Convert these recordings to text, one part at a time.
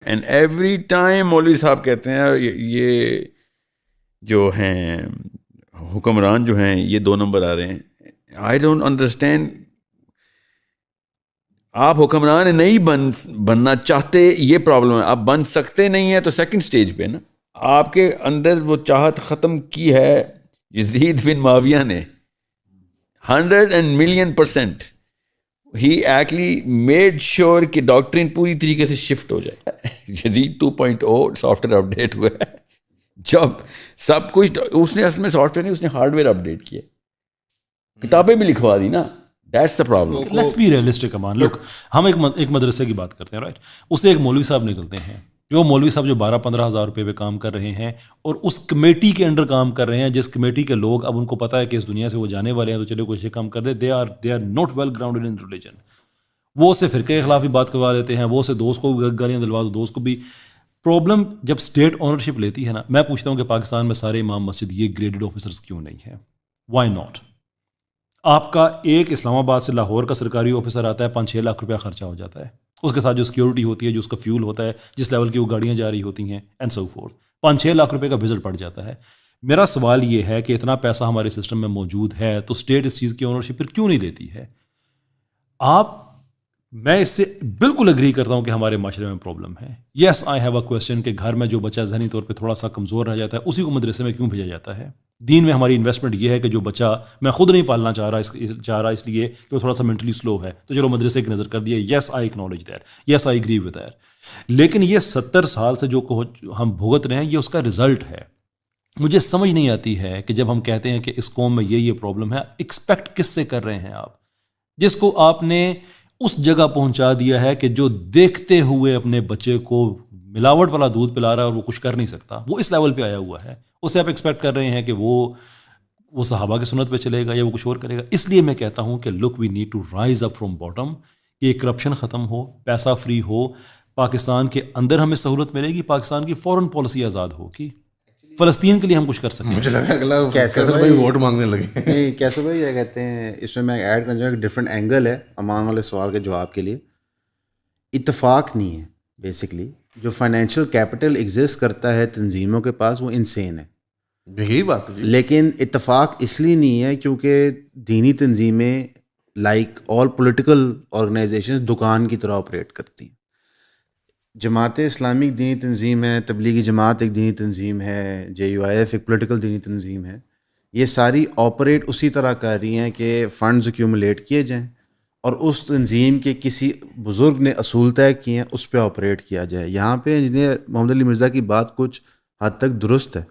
And every time مولوی صاحب کہتے ہیں یہ جو ہیں حکمران جو ہیں یہ 2 نمبر آ رہے ہیں. I don't understand. آپ حکمران نہیں بننا چاہتے, یہ پرابلم ہے. آپ بن سکتے نہیں ہیں تو سیکنڈ سٹیج پہ نا. آپ کے اندر وہ چاہت ختم کی ہے یزید بن معاویہ نے 100% ہی ایکچولی میڈ شیور کہ ڈاکٹرین پوری طریقے سے شفٹ ہو جائے. یزید 2.0 سافٹ ویئر اپڈیٹ ہوا ہے جب سب کچھ اس نے اصل میں سافٹ ویئر نہیں, اس نے ہارڈ ویئر اپڈیٹ کیا, کتابیں بھی لکھوا دی نا. That's the problem. Let's be realistic, Aman. Look, ہم ایک مدرسے کی بات کرتے ہیں, رائٹ. اس سے ایک مولوی صاحب نکلتے ہیں, جو مولوی صاحب جو 12-15 ہزار روپے پہ کام کر رہے ہیں اور اس کمیٹی کے انڈر کام کر رہے ہیں, جس کمیٹی کے لوگ اب ان کو پتہ ہے کہ اس دنیا سے وہ جانے والے ہیں, تو چلے کوئی کام کر دے. they are not well grounded in religion. وہ اسے فرقے کے خلاف بھی بات کروا لیتے ہیں, وہ اسے دوست کو گالیاں دلوا دو, دوست کو بھی. پرابلم جب اسٹیٹ اونرشپ لیتی ہے نا, میں پوچھتا ہوں کہ پاکستان میں سارے امام مسجد یہ گریڈڈ آفیسرس کیوں نہیں ہیں؟ Why not? آپ کا ایک اسلام آباد سے لاہور کا سرکاری آفیسر آتا ہے, 5-6 لاکھ روپیہ خرچہ ہو جاتا ہے. اس کے ساتھ جو سیکیورٹی ہوتی ہے, جو اس کا فیول ہوتا ہے, جس لیول کی وہ گاڑیاں جا رہی ہوتی ہیں, اینڈ سو فورتھ, 5-6 لاکھ روپے کا وزٹ پڑ جاتا ہے. میرا سوال یہ ہے کہ اتنا پیسہ ہمارے سسٹم میں موجود ہے تو اسٹیٹ اس چیز کی اونرشپ پھر کیوں نہیں لیتی ہے؟ میں اس سے بالکل اگری کرتا ہوں کہ ہمارے معاشرے میں پرابلم ہے. یس آئی ہیو اے کویسچن کہ گھر میں جو بچہ ذہنی طور پہ تھوڑا سا کمزور رہ جاتا ہے, اسی کو مدرسے میں کیوں بھیجا جاتا ہے؟ دین میں ہماری انویسٹمنٹ یہ ہے کہ جو بچہ میں خود نہیں پالنا چاہ رہا اس لیے کہ وہ تھوڑا سا مینٹلی سلو ہے, تو چلو مدرسے کی نظر کر دیا. Yes I acknowledge that, yes I agree with that. لیکن یہ 70 سال سے جو ہم بھگت رہے ہیں, یہ اس کا رزلٹ ہے. مجھے سمجھ نہیں آتی ہے کہ جب ہم کہتے ہیں کہ اس قوم میں یہ پرابلم ہے, ایکسپیکٹ کس سے کر رہے ہیں آپ, جس کو آپ نے اس جگہ پہنچا دیا ہے کہ جو دیکھتے ہوئے اپنے بچے کو ملاوٹ والا دودھ پلا رہا ہے اور وہ کچھ کر نہیں سکتا, وہ اس لیول پہ آیا ہوا ہے. اس سے آپ ایکسپیکٹ کر رہے ہیں کہ وہ صحابہ کی سنت پہ چلے گا یا وہ کچھ اور کرے گا. اس لیے میں کہتا ہوں کہ look we need to rise up from bottom, کہ کرپشن ختم ہو, پیسہ فری ہو, پاکستان کے اندر ہمیں سہولت ملے گی, پاکستان کی فورن پالیسی آزاد ہوگی, فلسطین کے لیے ہم کچھ کر سکیں. مجھے لگا اگلا کیسر بھائی ووٹ مانگنے لگے. نہیں کیسر بھائی یہ کہتے ہیں, اس میں ایڈ کرنا چاہوں ایک ڈفرینٹ اینگل ہے امان والے سوال کے جواب کے لیے. اتفاق نہیں ہے بیسکلی, جو فائنینشیل کیپٹل ایگزسٹ کرتا ہے تنظیموں کے پاس وہ انسین ہے, یہی بات ہے. لیکن اتفاق اس لیے نہیں ہے کیونکہ دینی تنظیمیں لائک آل پولیٹیکل آرگنائزیشنز دکان کی طرح آپریٹ کرتی ہیں. جماعت اسلامی ایک دینی تنظیم ہے, تبلیغی جماعت ایک دینی تنظیم ہے, JUIF ایک پولیٹیکل دینی تنظیم ہے. یہ ساری آپریٹ اسی طرح کر رہی ہیں کہ فنڈز ایکیومولیٹ کیے جائیں اور اس تنظیم کے کسی بزرگ نے اصول طے کیے ہیں, اس پہ آپریٹ کیا جائے. یہاں پہ انجینئر محمد علی مرزا کی بات کچھ حد تک درست ہے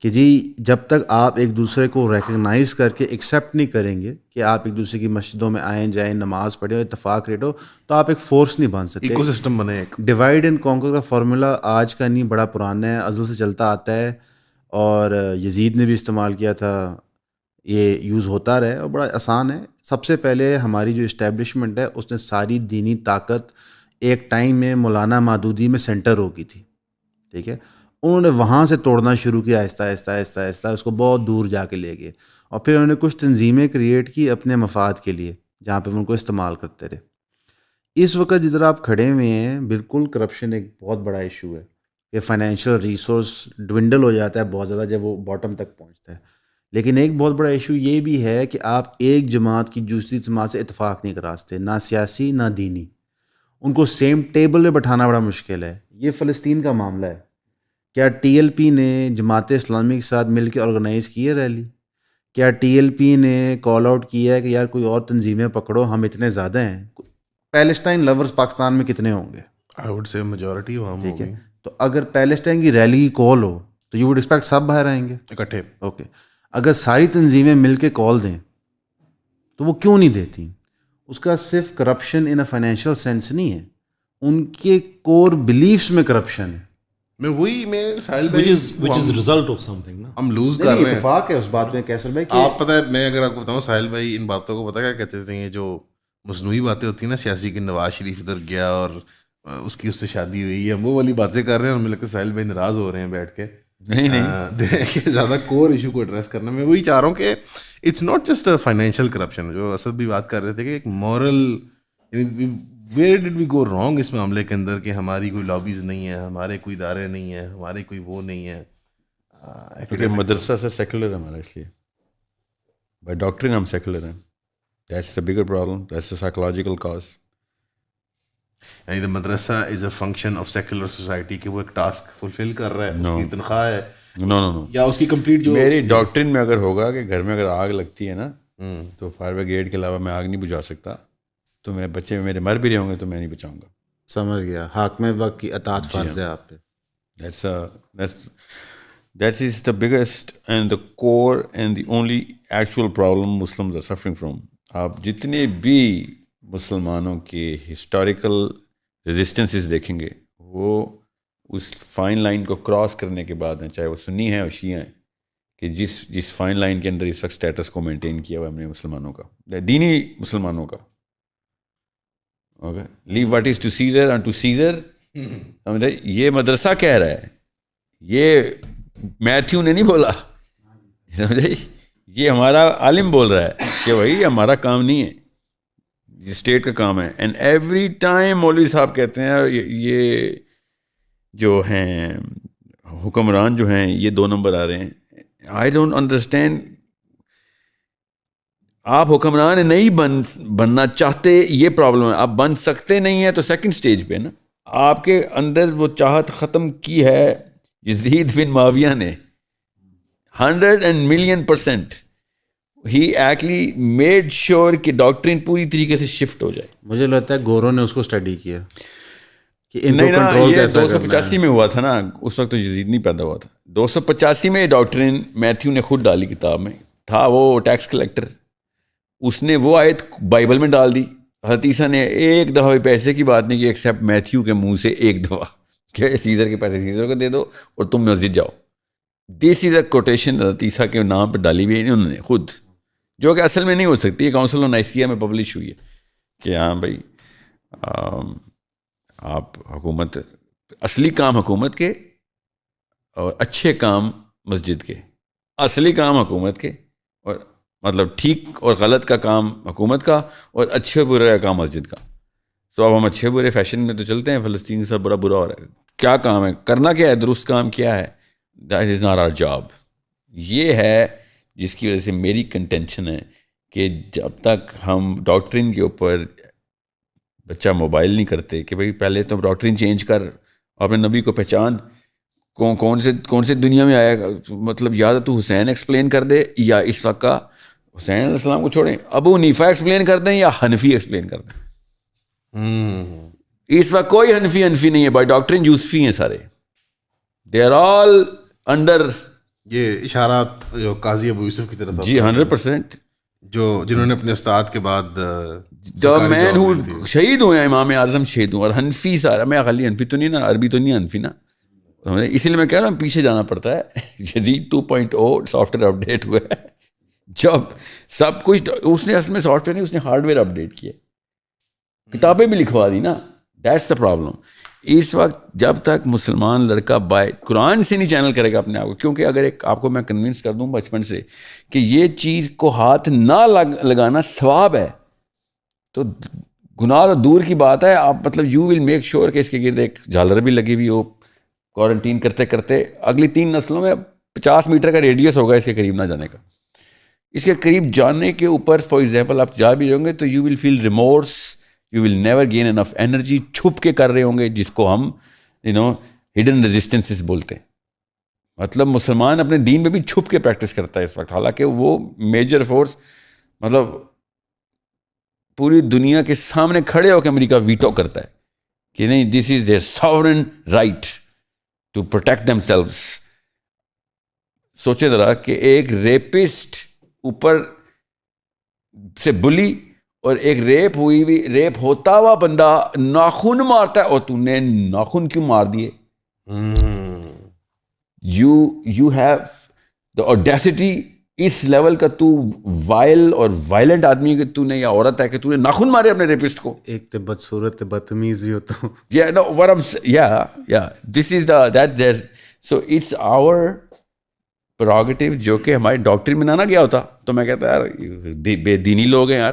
کہ جی جب تک آپ ایک دوسرے کو ریکگنائز کر کے ایکسیپٹ نہیں کریں گے کہ آپ ایک دوسرے کی مسجدوں میں آئیں جائیں, نماز پڑھیں اور اتفاق ریٹ ہو, تو آپ ایک فورس نہیں بن سکتے. ایکو سسٹم بنے. ایک ڈیوائڈ اینڈ کانکر کا فارمولا آج کا نہیں, بڑا پرانا ہے, ازل سے چلتا آتا ہے, اور یزید نے بھی استعمال کیا تھا, یہ یوز ہوتا رہے اور بڑا آسان ہے. سب سے پہلے ہماری جو اسٹیبلشمنٹ ہے اس نے ساری دینی طاقت ایک ٹائم میں مولانا مودودی میں سینٹر ہو گئی تھی, ٹھیک ہے. انہوں نے وہاں سے توڑنا شروع کیا آہستہ آہستہ آہستہ آہستہ, اس کو بہت دور جا کے لے گئے, اور پھر انہوں نے کچھ تنظیمیں کریٹ کی اپنے مفاد کے لیے جہاں پہ ان کو استعمال کرتے رہے. اس وقت جدھر آپ کھڑے ہوئے ہیں بالکل کرپشن ایک بہت بڑا ایشو ہے کہ فائنینشیل ریسورس ڈوینڈل ہو جاتا ہے بہت زیادہ جب وہ باٹم تک پہنچتا ہے. لیکن ایک بہت بڑا ایشو یہ بھی ہے کہ آپ ایک جماعت کی دوسری جماعت سے اتفاق نہیں کرا سکتے, نہ سیاسی نہ دینی. ان کو سیم ٹیبل پہ بٹھانا بڑا مشکل ہے. یہ فلسطین کا معاملہ ہے. کیا TLP نے جماعت اسلامی کے ساتھ مل کے آرگنائز کی ہے ریلی؟ کیا TLP نے کال آؤٹ کیا ہے کہ یار کوئی اور تنظیمیں پکڑو, ہم اتنے زیادہ ہیں؟ پیلسٹائن لورز پاکستان میں کتنے ہوں گے؟ آئی وڈ سے میجورٹی وہاں ٹھیک ہے. تو اگر پیلسٹائن کی ریلی کی کال ہو تو یو وڈ ایکسپیکٹ سب باہر آئیں گے اکٹھے. اوکے. اگر ساری تنظیمیں مل کے کال دیں تو وہ کیوں نہیں دیتی؟ اس کا صرف corruption in a financial sense نہیں ہے, ان کے کور بلیفس میں کرپشن ہے. میں ساحل بھائی result of something نا, ہم لوز کر رہے ہیں. اتفاق ہے اس بات میں کیسر بھائی. آپ پتہ ہے, میں اگر آپ کو بتاؤں ساحل بھائی ان باتوں کو پتہ کیا کہتے تھے, یہ جو مصنوعی باتیں ہوتی ہیں نا سیاسی کی, نواز شریف ادھر گیا اور اس کی اس سے شادی ہوئی, ہم وہ والی باتیں کر رہے ہیں اور مجھے لگتا ہے ساحل بھائی ناراض ہو رہے ہیں بیٹھ کے. نہیں زیادہ کور ایشو کو ایڈریس کرنا. میں وہی چاہ رہا ہوں کہ it's not just financial corruption, جو اسد بھی بات کر رہے تھے کہ ایک moral, where did we go wrong اس معاملے کے اندر کہ ہماری کوئی لابیز نہیں ہے, ہمارے کوئی ادارے نہیں ہیں, ہمارے کوئی وہ نہیں ہے؟ کیونکہ مدرسہ سر سیکولر ہے ہمارا, اس لیے بائی ڈاکٹرین ہم سیکولر ہیں. That's the bigger problem, that's the psychological cause. یعنی the madrasa is a function of secular society کہ وہ ایک ٹاسک فلفل کر رہا ہے, اس کی تنخواہ ہے نو یا اس کی کمپلیٹ جو میری ڈاکٹرین میں اگر ہوگا کہ گھر میں اگر آگ لگتی ہے نا تو فائر بریگیڈ کے علاوہ میں آگ نہیں بجھا سکتا, تو میرے بچے میرے مر بھی رہے ہوں گے تو میں نہیں بچاؤں گا. سمجھ گیا, حاکم وقت کی اطاعت فرض ہے آپ پہ. That is the biggest and the core and the only actual problem Muslims are suffering from. آپ جتنے بھی مسلمانوں کے ہسٹوریکل ریزسٹنسز دیکھیں گے وہ اس فائن لائن کو کراس کرنے کے بعد ہیں, چاہے وہ سنی ہیں اور شیعہ ہیں, کہ جس فائن لائن کے اندر اس وقت اسٹیٹس کو مینٹین کیا ہوا ہم نے مسلمانوں کا, دینی مسلمانوں کا. Okay, leave what is to Caesar and to Caesar. سمجھے, یہ مدرسہ کہہ رہا ہے, یہ میتھیو نے نہیں بولا, سمجھے, یہ ہمارا عالم بول رہا ہے کہ بھائی ہمارا کام نہیں ہے, یہ اسٹیٹ کا کام ہے. اینڈ ایوری ٹائم مولوی صاحب کہتے ہیں یہ جو ہیں حکمران جو ہیں یہ 2 نمبر آ رہے ہیں. I don't understand. آپ حکمران نہیں بننا چاہتے, یہ پرابلم ہے. آپ بن سکتے نہیں ہیں تو سیکنڈ سٹیج پہ نا, آپ کے اندر وہ چاہت ختم کی ہے یزید بن معاویہ نے 100% ہی ایکچولی میڈ شیور کہ ڈاکٹرین پوری طریقے سے شفٹ ہو جائے. مجھے لگتا ہے گورو نے اس کو اسٹڈی کیا کہ ان نہیں کو نا, کنٹرول یہ کیسا کرنا ہے. 285 میں ہوا تھا نا, اس وقت تو یزید نہیں پیدا ہوا تھا. 285 میں ڈاکٹرین میتھیو نے خود ڈالی کتاب میں, تھا وہ ٹیکس کلیکٹر, اس نے وہ آیت بائبل میں ڈال دی. حضرت عیسیٰ نے ایک دفعہ بھی پیسے کی بات نہیں کی ایکسیپٹ میتھیو کے منہ سے ایک دفعہ کہ سیزر کے پیسے سیزر کو دے دو اور تم مسجد جاؤ. دس از اے کوٹیشن حضرت عیسیٰ کے نام پہ ڈالی ہوئی ہے انہوں نے خود, جو کہ اصل میں نہیں ہو سکتی. یہ کاؤنسل آف نائسیہ میں پبلش ہوئی ہے کہ ہاں بھائی آپ حکومت, اصلی کام حکومت کے اور اچھے کام مسجد کے, اصلی کام حکومت کے, اور مطلب ٹھیک اور غلط کا کام حکومت کا اور اچھے برے کا کام مسجد کا. تو اب ہم اچھے برے فیشن میں تو چلتے ہیں, فلسطین کے ساتھ برا ہو رہا ہے. کیا کام ہے, کرنا کیا ہے, درست کام کیا ہے, that is not our job. یہ ہے جس کی وجہ سے میری کنٹینشن ہے کہ جب تک ہم ڈاکٹرین کے اوپر بچہ موبائل نہیں کرتے کہ بھئی پہلے تو ڈاکٹرین چینج کر, اپنے نبی کو پہچان, کون سے دنیا میں آیا, مطلب یا تو حسین ایکسپلین کر دے یا اس وقت کا حسین علیہ السلام کو چھوڑیں, ابو حنیفہ ایکسپلین کر دیں یا حنفی ایکسپلین کر دیں. اس وقت کوئی حنفی نہیں ہے, بائی ڈاکٹرین یوسفی ہیں سارے, دے آر آل انڈر. یہ اشارات جو قاضی ابو یوسف کی طرف, جی 100%, جنہوں نے اپنے استاد کے بعد جو مین ہو شہید ہوئے ہیں, امام اعظم شہید ہوئے, اور حنفی سارا, میں خالی حنفی تو نہیں نا, عربی تو نہیں حنفی نا, اسی لیے میں کہہ رہا ہوں پیچھے جانا پڑتا ہے. یزید 2.0 سافٹ ویئر اپڈیٹ ہوا ہے, جب سب کچھ اس نے اصل میں سافٹ ویئر نہیں, اس نے ہارڈ ویئر اپڈیٹ کیا, کتابیں بھی لکھوا دی نا. That's the problem. اس وقت جب تک مسلمان لڑکا بائی قرآن سے نہیں چینل کرے گا اپنے آپ کو, کیونکہ اگر ایک آپ کو میں کنونس کر دوں بچپن سے کہ یہ چیز کو ہاتھ نہ لگانا ثواب ہے, تو گناہ تو دور کی بات ہے. آپ مطلب یو ول میک شیور کہ اس کے گرد ایک جھالر بھی لگی ہوئی ہو, کوارنٹین کرتے کرتے اگلی 3 نسلوں میں 50 میٹر کا ریڈیس ہوگا اس کے قریب نہ جانے کا. اس کے قریب جانے کے اوپر فار ایگزامپل آپ جا بھی رہیں گے تو you will feel remorse, you will never gain enough energy, چھپ کے کر رہے ہوں گے, جس کو ہم ہڈن ریزسٹنسز بولتے ہیں. مطلب مسلمان اپنے دین میں بھی چھپ کے پریکٹس کرتا ہے اس وقت, حالانکہ وہ میجر فورس, مطلب پوری دنیا کے سامنے کھڑے ہو کے امریکہ ویٹو کرتا ہے کہ نہیں, this is their sovereign right to protect themselves. سوچے ذرا کہ ایک ریپسٹ اوپر سے بلی اور ایک ریپ ہوتا ہوا بندہ ناخن مارتا ہے, اور تو نے ناخن کیوں مار دیے؟ یو ہیو دا اوڈیسٹی اس لیول کا, تو وائل اور وائلنٹ آدمی ہے کہ تو نے, یا عورت ہے کہ تو نے ناخن مارے اپنے ریپسٹ کو. ایک تو بدصورت بدتمیز بھی ہوتا ہوں. دس از دا سو اٹس آور پروگیٹو, جو کہ ہماری ڈاکٹری میں نہ گیا ہوتا تو میں کہتا یار بے دینی لوگ ہیں یار,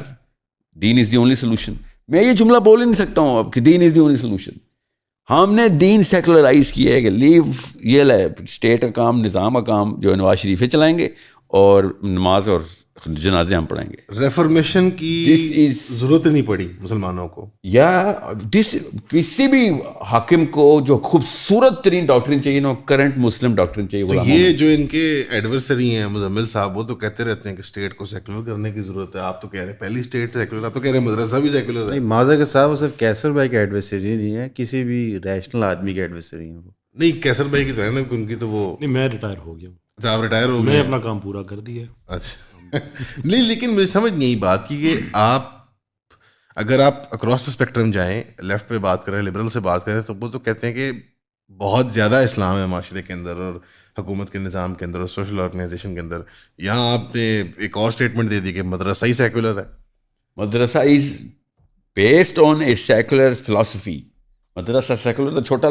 دین از دی اونلی سولوشن. میں یہ جملہ بول ہی نہیں سکتا ہوں اب کہ دین از دی اونلی سولوشن. ہم نے دین سیکولرائز کیا ہے کہ لیو یہ اسٹیٹ کا کام, نظام کا کام جو نواز شریفیں چلائیں گے اور نماز اور جنازے ہم پڑھیں گے. ریفارمیشن کی ضرورت نہیں پڑی مسلمانوں کو, یا کسی بھی حاکم کو جو خوبصورت ترین ڈاکٹرین چاہیے نا, کرنٹ مسلم ڈاکٹرین چاہیے. یہ جو ان کے ایڈورسری ہیں مزمل صاحب, وہ تو کہتے رہتے ہیں کہ اسٹیٹ کو سیکولر کرنے کی ضرورت ہے. آپ تو کہہ رہے ہیں پہلی اسٹیٹ سیکولر, آپ تو کہہ رہے ہیں مدرسہ بھی سیکولر ہے. معذرت کے صاحب وہ صرف کیسر بھائی کے ایڈورسری نہیں ہے, کسی بھی ریشنل آدمی کے ایڈورسری ہیں وہ. نہیں کیسر بھائی کی تو ہے نا, ان کی تو وہ نہیں, میں ریٹائر ہو گیا ہوں. اچھا آپ ریٹائر ہو گئے, میں نے اپنا کام پورا کر دیا. اچھا نہیں, لیکن مجھے سمجھ نہیں بات کی کہ آپ اگر آپ اکراس دا اسپیکٹرم جائیں, لیفٹ پہ بات کریں, لبرل سے بات کریں, تو وہ تو کہتے ہیں کہ بہت زیادہ اسلام ہے معاشرے کے اندر اور حکومت کے نظام کے اندر اور سوشل آرگنائزیشن کے اندر. یہاں آپ نے ایک اور اسٹیٹمنٹ دے دی کہ مدرسہ ہی سیکولر ہے. مدرسہ is based on a secular philosophy. مدرسہ سیکولر تو چھوٹا,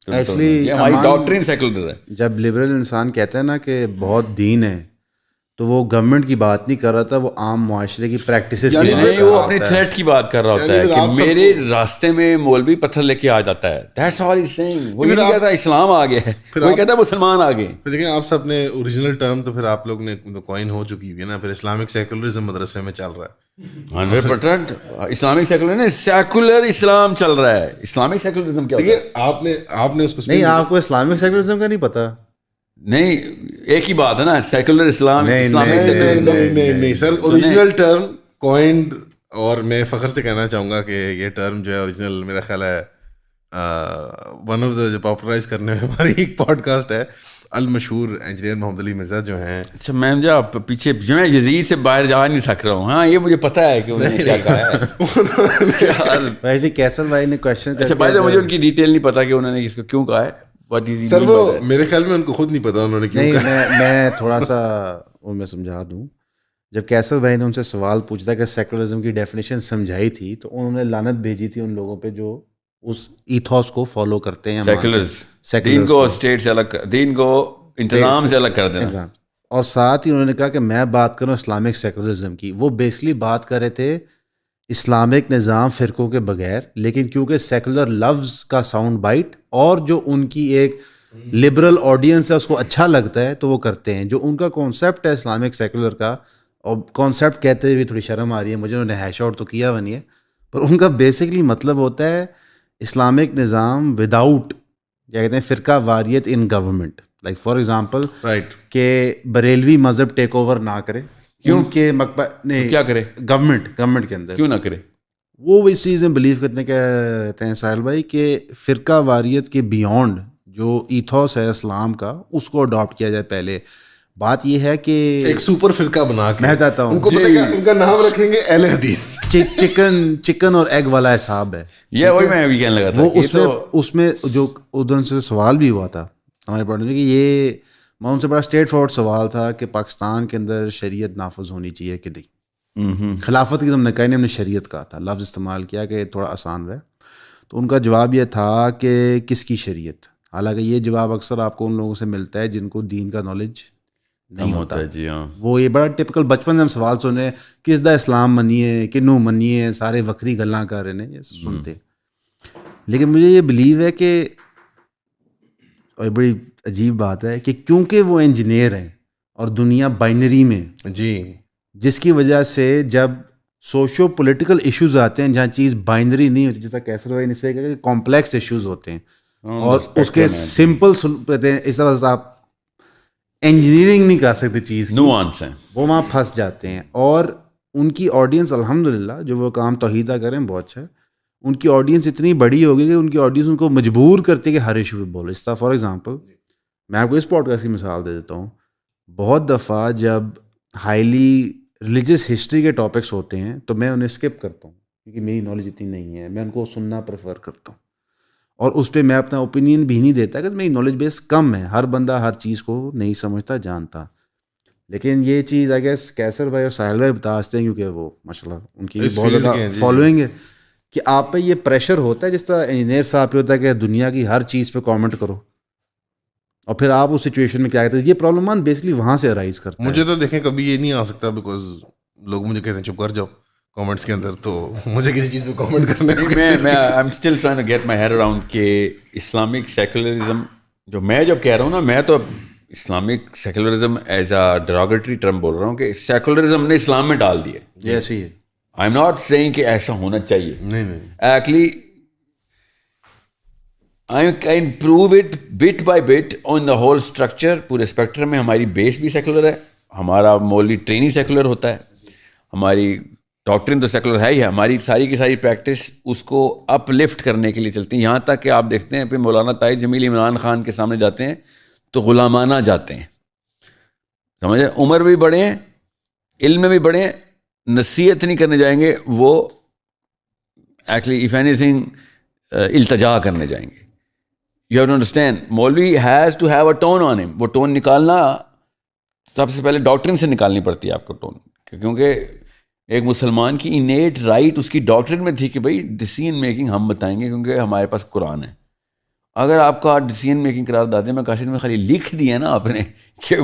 ایکچولی ہماری ڈاکٹرین سیکولر ہے. جب لبرل انسان کہتا ہے نا کہ بہت دین ہے, تو وہ گورنمنٹ کی بات نہیں کر رہا تھا, وہ عام معاشرے کی پریکٹسز کی بات نہیں, وہ اپنی تھریٹ کی بات کر رہا ہوتا ہے کہ میرے راستے میں مولوی پتھر لے کے آ جاتا ہے. That's all is saying. وہ یہ نہیں کہتا اسلام آ گیا ہے, وہ کہتا ہے مسلمان آ گئے. پھر دیکھیں آپ سب نے اوریجنل ٹرم تو پھر آپ لوگ نے کوائن ہو چکی ہے نا, پھر اسلامک سیکولرزم مدرسے میں چل رہا ہے. 100% اسلامک سیکولر نہیں, سیکولر اسلام چل رہا ہے. اسلامک سیکولرزم کیا ہوتا ہے؟ آپ نے اس کو نہیں, آپ کو اسلامک سیکولرزم کا نہیں پتا؟ نہیں, ایک ہی بات ہے نا, سیکولر اسلام. نہیں سر, اوریجنل ٹرم کوائنڈ, اور میں فخر سے کہنا چاہوں گا کہ یہ ٹرم جو ہے اوریجنل میرا خیال ہے ون آف دا جو پاپولرائز کرنے میں ہماری ایک پوڈ کاسٹ ہے, المشہور انجینئر محمد علی مرزا جو ہیں. اچھا میم جا پیچھے جو میں یزید سے باہر جا نہیں سک رہا ہوں. ہاں یہ مجھے پتا ہے کہ انہوں نے کیا کہا ہے. ویسے کیسر بھائی نے کوشچن, اچھا بھائی مجھے ان کی ڈیٹیل نہیں پتا کہ انہوں نے اس کو کیوں کہا ہے. سر وہ میرے خیال میں ان کو خود نہیں پتا انہوں نے کیوں کہا. نہیں, میں تھوڑا سا ان میں سمجھا دوں. جب کیسر بھائی نے ان سے سوال پوچھا تھا کہ سیکولرزم کی ڈیفینیشن سمجھائی تھی, تو انہوں نے لعنت بھیجی تھی ان لوگوں پہ جو اس ایتھوس کو فالو کرتے ہیں. سیکولرز دین کو اسٹیٹ سے الگ, دین کو انتظام سے الگ کر دینا. اور ساتھ ہی انہوں نے کہا کہ میں بات کروں اسلامک سیکولرزم کی. وہ بیسکلی بات کر رہے تھے اسلامک نظام فرقوں کے بغیر, لیکن کیونکہ سیکولر لفظ کا ساؤنڈ بائٹ اور جو ان کی ایک لبرل آڈینس ہے اس کو اچھا لگتا ہے تو وہ کرتے ہیں. جو ان کا کانسیپٹ ہے اسلامک سیکولر کا, اور کانسیپٹ کہتے ہوئے تھوڑی شرم آ رہی ہے مجھے, انہوں نے ہیش آؤٹ تو کیا بنی ہے, پر ان کا بیسکلی مطلب ہوتا ہے اسلامک نظام وداؤٹ کیا کہتے ہیں فرقہ واریت ان گورنمنٹ. لائک فار ایگزامپل کہ بریلوی مذہب ٹیک اوور نہ کرے, کیونکہ نہیں کیا کرے گورنمنٹ کے اندر, کیوں نہ کرے. وہ اس چیز میں بلیو کرتے کہتے ہیں ساحل بھائی کہ فرقہ واریت کے بیونڈ جو ایتھوس ہے اسلام کا اس کو اڈاپٹ کیا جائے. پہلے بات یہ ہے کہ ایک سپر فرقہ بنا کے میں چاہتا ہوں ان کو ان کا نام رکھیں گے اہل حدیث. چکن اور ایگ والا حساب ہے یہ, وہی میں بھی کہنے لگا تھا. وہ اس میں جو ادھر سے سوال بھی ہوا تھا ہمارے پڑھنے میں کہ یہ میں ان سے بڑا اسٹریٹ فارورڈ سوال تھا کہ پاکستان کے اندر شریعت نافذ ہونی چاہیے کہ نہیں. خلافت کی نے کہا نہیں, ہم نے شریعت کہا تھا, لفظ استعمال کیا کہ تھوڑا آسان رہے. تو ان کا جواب یہ تھا کہ کس کی شریعت. حالانکہ یہ جواب اکثر آپ کو ان لوگوں سے ملتا ہے جن کو دین کا نالج نہیں ہوتا. جی ہاں, وہ یہ بڑا ٹپکل بچپن سے ہم سوال سن رہے ہیں کس دا اسلام منیے کنوں منیے, سارے وکری گلاں کر رہے ہیں یہ سنتے. لیکن مجھے یہ بلیو ہے کہ, اور بڑی عجیب بات ہے کہ کیونکہ وہ انجینئر ہیں اور دنیا بائنری میں, جی جس کی وجہ سے جب سوشو پولیٹیکل ایشوز آتے ہیں جہاں چیز بائنری نہیں ہوتی, جیسا کیسر بھائی نے سے کہا کہ کمپلیکس ایشوز ہوتے ہیں اور اس کے سمپل کہتے ہیں اس طرح سے آپ انجینئرنگ نہیں کر سکتے چیز نوانس ہیں, وہ وہاں پھنس جاتے ہیں. اور ان کی آڈینس الحمدللہ جو وہ کام توحیدہ کریں بہت اچھا ہے, ان کی آڈینس اتنی بڑی ہوگی کہ ان کی آڈینس ان کو مجبور کرتی ہے کہ ہر ایشو پہ بولو. اس طرح فار ایگزامپل میں آپ کو اس پوڈ کاسٹ کی مثال دے دیتا ہوں. بہت دفعہ جب ہائیلی ریلیجیس ہسٹری کے ٹاپکس ہوتے ہیں تو میں انہیں اسکپ کرتا ہوں کیونکہ میری نالج اتنی نہیں ہے, میں ان کو سننا پریفر کرتا ہوں, اور اس پہ میں اپنا اوپینین بھی نہیں دیتا کہ میری نالج بیس کم ہے. ہر بندہ ہر چیز کو نہیں سمجھتا جانتا. لیکن یہ چیز آئی گیس کیسر بھائی اور ساحل بھائی بتا سکتے ہیں کیونکہ وہ ماشاء اللہ ان کی بہت زیادہ فالوئنگ ہے کہ آپ پہ یہ پریشر ہوتا ہے جس طرح انجینئر صاحب پہ ہوتا ہے کہ دنیا کی ہر چیز پہ کامنٹ کرو, اور پھر آپ اس سچویشن میں کیا کہتے ہیں. یہ پرابلم مان بیسکلی وہاں سے ارائز کرتا ہے. مجھے تو دیکھیں کبھی یہ نہیں آ سکتا بیکاز لوگ مجھے کہتے ہیں چپ کر جاؤ, کامنٹس کے اندر, تو مجھے کسی چیز پہ کامنٹ کرنے میں I am still trying to get my head around کہ اسلامک سیکولرزم جو میں جب کہہ رہا ہوں نا, میں تو Islamic secularism as a derogatory term بول رہا ہوں کہ سیکولرزم نے اسلام میں ڈال دیا. یہ ایسے ہی ہے. آئی ایم ناٹ سیئنگ کہ ایسا ہونا چاہیے. نہیں actually I can prove it bit by bit on the whole structure. پورے اسپیکٹرم میں ہماری بیس بھی سیکولر ہے, ہمارا مولوی ٹریننگ سیکولر ہوتا ہے, ہماری ڈاکٹرن تو سیکولر ہے ہی ہے, ہماری ساری کی ساری پریکٹس اس کو اپ لفٹ کرنے کے لیے چلتی ہیں. یہاں تک کہ آپ دیکھتے ہیں پھر مولانا طاہر جمیل عمران خان کے سامنے جاتے ہیں تو غلامانہ جاتے ہیں, سمجھے, عمر بھی بڑے ہیں, علم میں بھی بڑے ہیں, نصیحت نہیں کرنے جائیں گے وہ, ایکچولی اف اینی تھنگ التجا کرنے جائیں گے. You have to understand, مولوی has to have a tone on him. وہ ٹون نکالنا سب سے پہلے ڈاکٹرن سے نکالنی پڑتی ہے آپ کو ٹون, کیونکہ ایک مسلمان کی انیٹ رائٹ اس کی ڈاکٹرن میں تھی کہ بھائی ڈیسیژن میکنگ ہم بتائیں گے کیونکہ ہمارے پاس قرآن ہے. اگر آپ کا ڈیسیژن میکنگ قرار دادے میں کاشد میں خالی لکھ دیا نا آپ نے کہ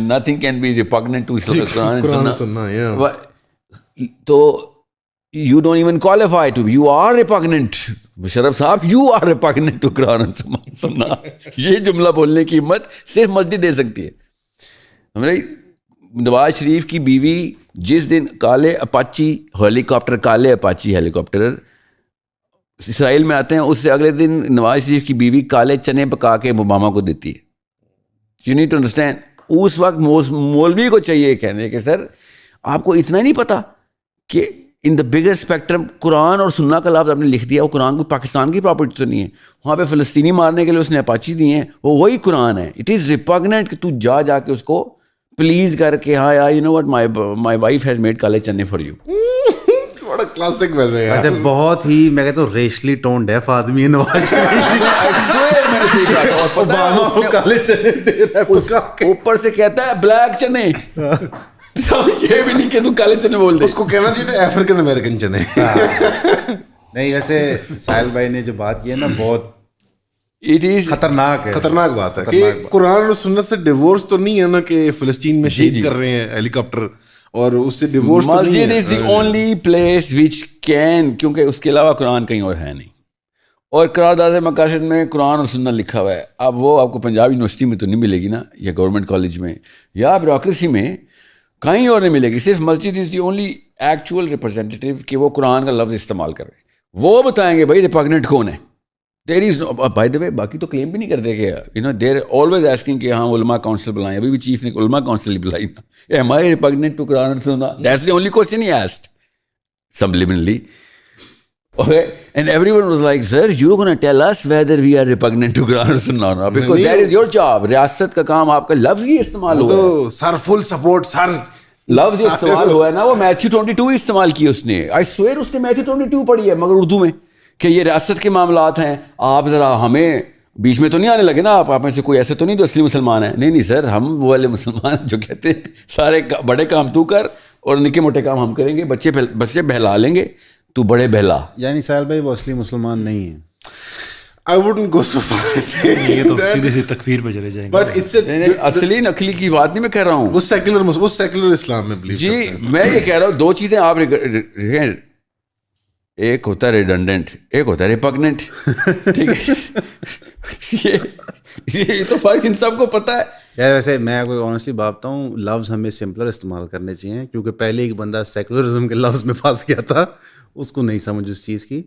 nothing can be repugnant to قرآن سننا, تو you don't even qualify to be, you are repugnant. Musharraf صاحب, you are repugnant to قرآن سننا. یہ جملہ بولنے کی ہمت صرف مسجد دے سکتی ہے. ہمارے نواز شریف کی بیوی جس دن کالے اپاچی ہیلی کاپٹر, کالے اپاچی ہیلی کاپٹر اسرائیل میں آتے ہیں, اس سے اگلے دن نواز شریف کی بیوی کالے چنے پکا کے اوباما کو دیتی ہے. یو نیڈ ٹو انڈرسٹینڈ, اس وقت مولوی کو چاہیے کہنے کہ سر آپ کو اتنا نہیں پتا کہ ان دا بگر اسپیکٹرم قرآن اور سننا کا لفظ آپ نے لکھ دیا, وہ قرآن کو پاکستان کی پراپرٹی تو نہیں ہے, وہاں پہ فلسطینی مارنے کے لیے اس نے اپاچی دیے ہیں, وہ وہی قرآن ہے. اٹ از ریپگننٹ کہ تو جا کے اس کو پلیز کر کے ہاں یار you know what my wife has made کالے چنے فار یو. بڑا کلاسک ویسے بہت ہی میں کہتا ہوں ریشلی ٹون ڈیف آدمی ہے نواز شریف. اوپر سے کہتا ہے بلیک چنے, یہ بھی نہیں کہ تو کالے چنے بول دے, اس کو کہنا چاہیے تھا افریقن امریکن چنے. نہیں ویسے ساحل بھائی نے جو بات کی ہے نا بہت اٹ از خطرناک ہے, خطرناک بات ہے کہ قرآن اور سنت سے ڈیورس تو نہیں ہے نا کہ فلسطین میں شہید کر رہے ہیں ہیلی کاپٹر, اور اس سے ڈیورس تو نہیں ہے. Masjid is the only place which can, کیونکہ اس کے علاوہ قرآن کہیں اور ہے نہیں, اور قرارداد مقاصد میں قرآن اور سنت لکھا ہوا ہے. اب وہ آپ کو پنجاب یونیورسٹی میں تو نہیں ملے گی نا, یا گورنمنٹ کالج میں یا بیوروکریسی میں کہیں اور نہیں ملے گی. صرف مسجد is the only actual representative کہ وہ قرآن کا لفظ استعمال کر رہے ہیں, وہ بتائیں گے بھائی ریپگننٹ کون ہے. دیر از بائی دا وے باقی تو کلیم بھی نہیں کرتے کہ you know they're always asking کہ ہاں علماء کاؤنسل بلائیں. ابھی بھی چیف نے علماء کاؤنسل بلائی نا, ایم آئی ریپگننٹ ٹو قرآن سننا, that's the only question he asked subliminally. Okay, and everyone was like, sir, you're going to tell us whether we are repugnant to Quran or Sunnah or not, because that is your job. ریاست کا کام, آپ کا لفظ ہی استعمال ہوا ہے, سر full support, سر لفظ استعمال ہوا ہے نا, وہ میتھیو 22 استعمال کی اس نے. آئی سویئر اس نے میتھیو 22 پڑھی ہے مگر اردو میں, کہ یہ ریاست کے معاملات ہیں, آپ ذرا ہمیں بیچ میں تو نہیں آنے لگے نا, آپ میں سے کوئی ایسے تو نہیں جو اصلی مسلمان ہیں. نہیں سر, ہم وہ والے مسلمان جو کہتے ہیں سارے بڑے کام تو کر اور نکے موٹے کام ہم کریں گے, بچے بہلا لیں گے, تو بڑے بہلا. یعنی ساحل بھائی وہ اصلی مسلمان نہیں ہیں. I wouldn't go so far as saying یہ تو سیدھے سے تکفیر پہ چلے جائیں گے. But it's a اصلی نقلی کی بات نہیں میں کہہ رہا ہوں, وہ سیکولر اسلام میں بلیو. جی میں یہ کہہ رہا ہوں دو چیزیں آپ, ایک ہوتا ہے ریڈنڈنٹ, ایک ہوتا ہے ریپگننٹ. ٹھیک ہے, یہ تو فرق ان سب کو پتہ ہے. یار ویسے میں کوئی آنیسٹلی بات بتاؤں, لفظ ہمیں سمپلر استعمال کرنے چاہیے, کیونکہ پہلے ایک بندہ سیکولرزم کے لفظ میں پھنس گیا تھا, اس کو نہیں سمجھ اس چیز کی.